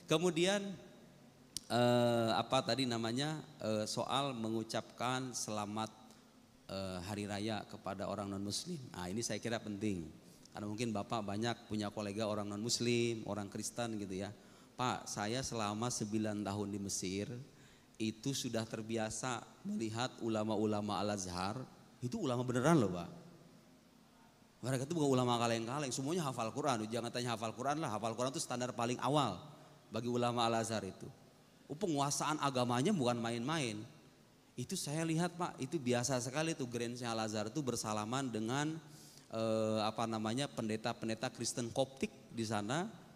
Kemudian apa tadi namanya soal mengucapkan selamat hari raya kepada orang non muslim. Nah ini saya kira penting karena mungkin Bapak banyak punya kolega orang non muslim, orang Kristen gitu ya. Pak, saya selama 9 tahun di Mesir itu sudah terbiasa melihat ulama-ulama Al-Azhar, itu ulama beneran loh Pak. Mereka itu bukan ulama kaleng-kaleng, semuanya hafal Quran. Jangan tanya hafal Quran lah, hafal Quran itu standar paling awal bagi ulama Al-Azhar itu. Penguasaan agamanya bukan main-main. Itu saya lihat Pak, itu biasa sekali tuh Gereja Al-Azhar itu bersalaman dengan pendeta-pendeta Kristen Koptik di sana.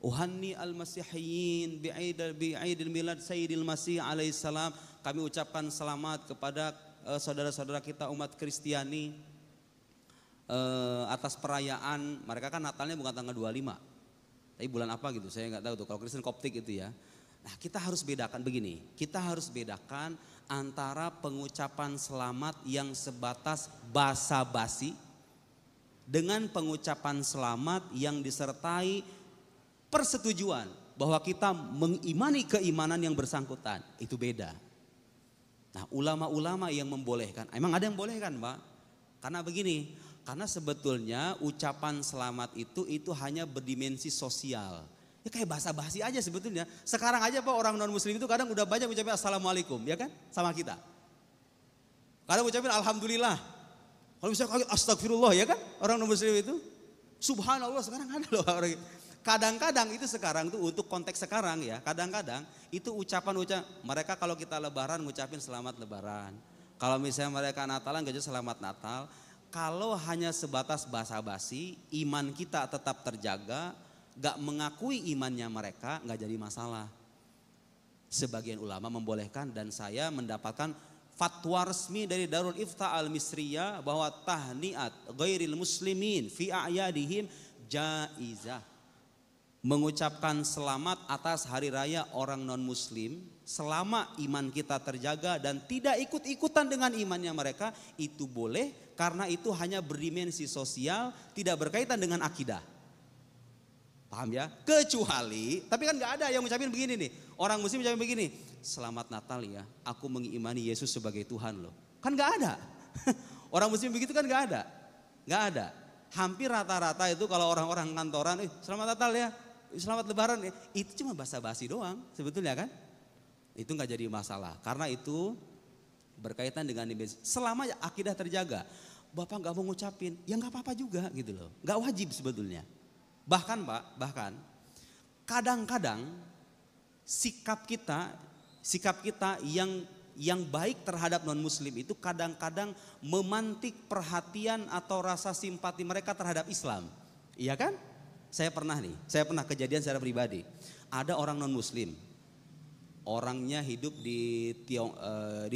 Uhanni al-Masihiyyin bi'aidil milad Sayyidil Masih alaihissalam. Kami ucapkan selamat kepada saudara-saudara kita umat Kristiani atas perayaan. Mereka kan Natalnya bukan tanggal 25, tapi bulan apa gitu saya nggak tahu tuh kalau Kristen Koptik itu ya. Nah kita harus bedakan begini, kita harus bedakan antara pengucapan selamat yang sebatas basa-basi dengan pengucapan selamat yang disertai persetujuan bahwa kita mengimani keimanan yang bersangkutan. Itu beda. Nah ulama-ulama yang membolehkan, emang ada yang bolehkan Pak? Karena begini, karena sebetulnya ucapan selamat itu hanya berdimensi sosial. Ya kayak basa-basi aja sebetulnya. Sekarang aja Pak orang non muslim itu kadang udah banyak ucapin assalamualaikum ya kan sama kita. Kadang ucapin alhamdulillah. Kalau misalnya kaget astagfirullah ya kan orang non muslim itu. Subhanallah sekarang ada loh orang itu. Kadang-kadang itu sekarang tuh untuk konteks sekarang ya. Kadang-kadang itu ucapan mereka kalau kita lebaran ngucapin selamat lebaran. Kalau misalnya mereka Natalan gak selamat Natal. Kalau hanya sebatas basa-basi iman kita tetap terjaga. Gak mengakui imannya mereka gak jadi masalah. Sebagian ulama membolehkan dan saya mendapatkan fatwa resmi dari Darul Ifta Al-Misriyah bahwa tahniat ghairil muslimin fi a'yadihim jaizah. Mengucapkan selamat atas hari raya orang non muslim selama iman kita terjaga dan tidak ikut-ikutan dengan imannya mereka itu boleh karena itu hanya berdimensi sosial tidak berkaitan dengan akidah. Paham ya? Kecuali, tapi kan gak ada yang ngucapin begini nih. Orang muslim ngucapin begini, selamat Natal ya, aku mengimani Yesus sebagai Tuhan loh. Kan gak ada. Orang muslim begitu kan gak ada. Gak ada. Hampir rata-rata itu kalau orang-orang kantoran, selamat Natal ya, selamat lebaran ya. Itu cuma basa-basi doang sebetulnya kan. Itu gak jadi masalah. Karena itu berkaitan dengan selama akidah terjaga. Bapak gak mau ngucapin, ya gak apa-apa juga gitu loh. Gak wajib sebetulnya. Bahkan Pak, kadang-kadang sikap kita yang baik terhadap non muslim itu kadang-kadang memantik perhatian atau rasa simpati mereka terhadap Islam. Iya kan? Saya pernah kejadian secara pribadi. Ada orang non muslim. Orangnya hidup di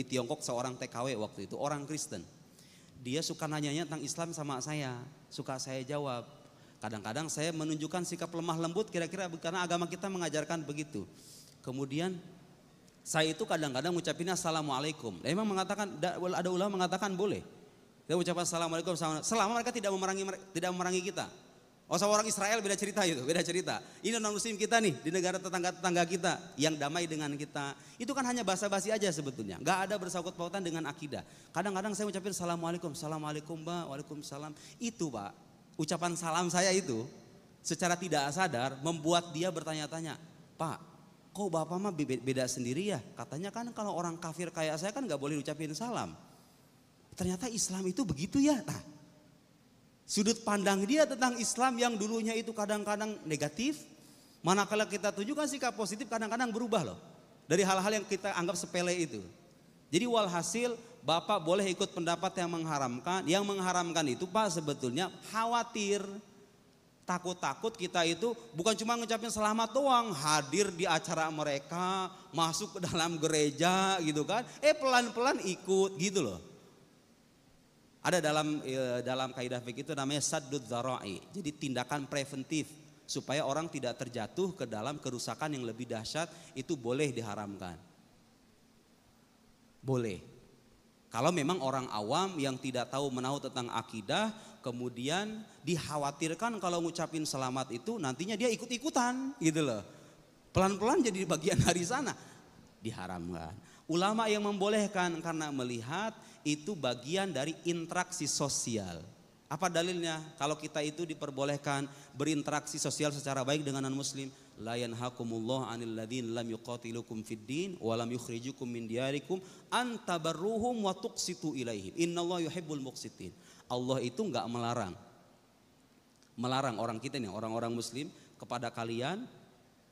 Tiongkok, seorang TKW waktu itu, orang Kristen. Dia suka nanyanya tentang Islam sama saya, suka saya jawab. Kadang-kadang saya menunjukkan sikap lemah lembut kira-kira karena agama kita mengajarkan begitu. Kemudian saya itu kadang-kadang mengucapinnya assalamualaikum. Memang mengatakan ada ulama mengatakan boleh. Dia ucapan assalamualaikum selama mereka tidak memerangi kita. Oh sama orang Israel beda cerita itu, beda cerita. Ini non muslim kita nih di negara tetangga kita yang damai dengan kita. Itu kan hanya basa-basi aja sebetulnya. Gak ada bersangkut pautan dengan akidah. Kadang-kadang saya ucapin assalamualaikum, assalamualaikum Mbak, waalaikumsalam. Itu Pak. Ucapan salam saya itu secara tidak sadar membuat dia bertanya-tanya, Pak, kok Bapak mah beda sendiri ya? Katanya kan kalau orang kafir kayak saya kan gak boleh ucapin salam. Ternyata Islam itu begitu ya. Nah, sudut pandang dia tentang Islam yang dulunya itu kadang-kadang negatif, manakala kita tunjukkan sikap positif kadang-kadang berubah loh. Dari hal-hal yang kita anggap sepele itu. Jadi walhasil Bapak boleh ikut pendapat yang mengharamkan. Yang mengharamkan itu Pak sebetulnya khawatir. Takut-takut kita itu bukan cuma ngucapin selamat doang. Hadir di acara mereka. Masuk ke dalam gereja gitu kan. Pelan-pelan ikut gitu loh. Ada dalam kaidah fikih itu namanya saddud dzara'i. Jadi tindakan preventif. Supaya orang tidak terjatuh ke dalam kerusakan yang lebih dahsyat. Itu boleh diharamkan. Boleh. Kalau memang orang awam yang tidak tahu menahu tentang akidah, kemudian dikhawatirkan kalau ngucapin selamat itu nantinya dia ikut-ikutan gitu loh. Pelan-pelan jadi bagian dari sana. Diharamkan. Ulama yang membolehkan karena melihat itu bagian dari interaksi sosial. Apa dalilnya? Kalau kita itu diperbolehkan berinteraksi sosial secara baik dengan non-muslim. La yanhakumullah 'anil ladzina lam yuqatilukum fid din wa lam yukhrijukum min diyarikum an tabarruhum wa tuqsitu ilaihim. Innallaha yuhibbul muqsitin. Allah itu enggak melarang orang kita nih, orang-orang muslim kepada kalian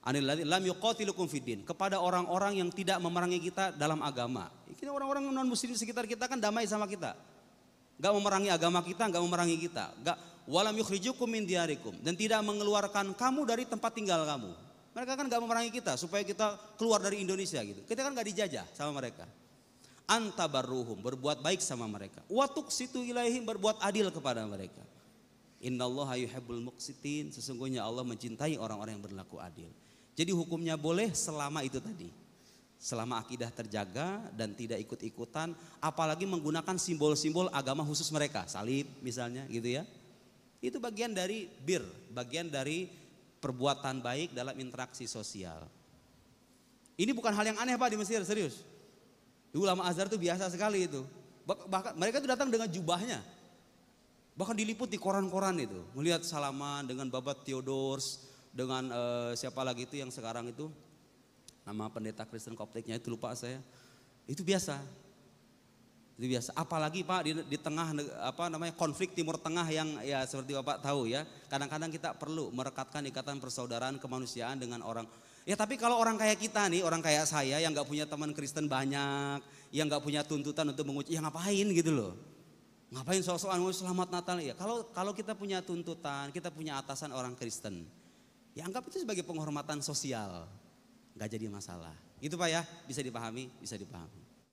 anil ladzina lam yuqatilukum fid din, kepada orang-orang yang tidak memerangi kita dalam agama. Kita orang-orang non-muslim di sekitar kita kan damai sama kita. Gak memerangi agama kita, gak memerangi kita. Gak walam yukhrijukum min diyarikum, dan tidak mengeluarkan kamu dari tempat tinggal kamu. Mereka kan gak memerangi kita supaya kita keluar dari Indonesia gitu. Kita kan gak dijajah sama mereka. Antabarruhum, berbuat baik sama mereka. Wa tuqsitu ilaihim, berbuat adil kepada mereka. Innallaha yuhibbul muqsitin, sesungguhnya Allah mencintai orang-orang yang berlaku adil. Jadi hukumnya boleh selama itu tadi. Selama akidah terjaga dan tidak ikut-ikutan, apalagi menggunakan simbol-simbol agama khusus mereka, salib misalnya gitu ya. Itu bagian dari bagian dari perbuatan baik dalam interaksi sosial. Ini bukan hal yang aneh Pak di Mesir, serius. Di ulama Azhar itu biasa sekali itu. Bahkan mereka itu datang dengan jubahnya. Bahkan diliput di koran-koran itu. Melihat salaman dengan Babat Theodors, dengan siapa lagi itu yang sekarang itu. Nama pendeta Kristen Koptiknya itu lupa saya. Itu biasa. Itu biasa. Apalagi Pak di tengah konflik Timur Tengah yang ya seperti Bapak tahu ya. Kadang-kadang kita perlu merekatkan ikatan persaudaraan kemanusiaan dengan orang. Ya tapi kalau orang kayak kita nih, orang kayak saya yang nggak punya teman Kristen banyak, yang nggak punya tuntutan untuk mengucap, ya ngapain gitu loh. Ngapain soal-soal selamat Natal ya. Kalau kita punya tuntutan, kita punya atasan orang Kristen. Ya anggap itu sebagai penghormatan sosial. Gak jadi masalah. Itu Pak ya, bisa dipahami, bisa dipahami.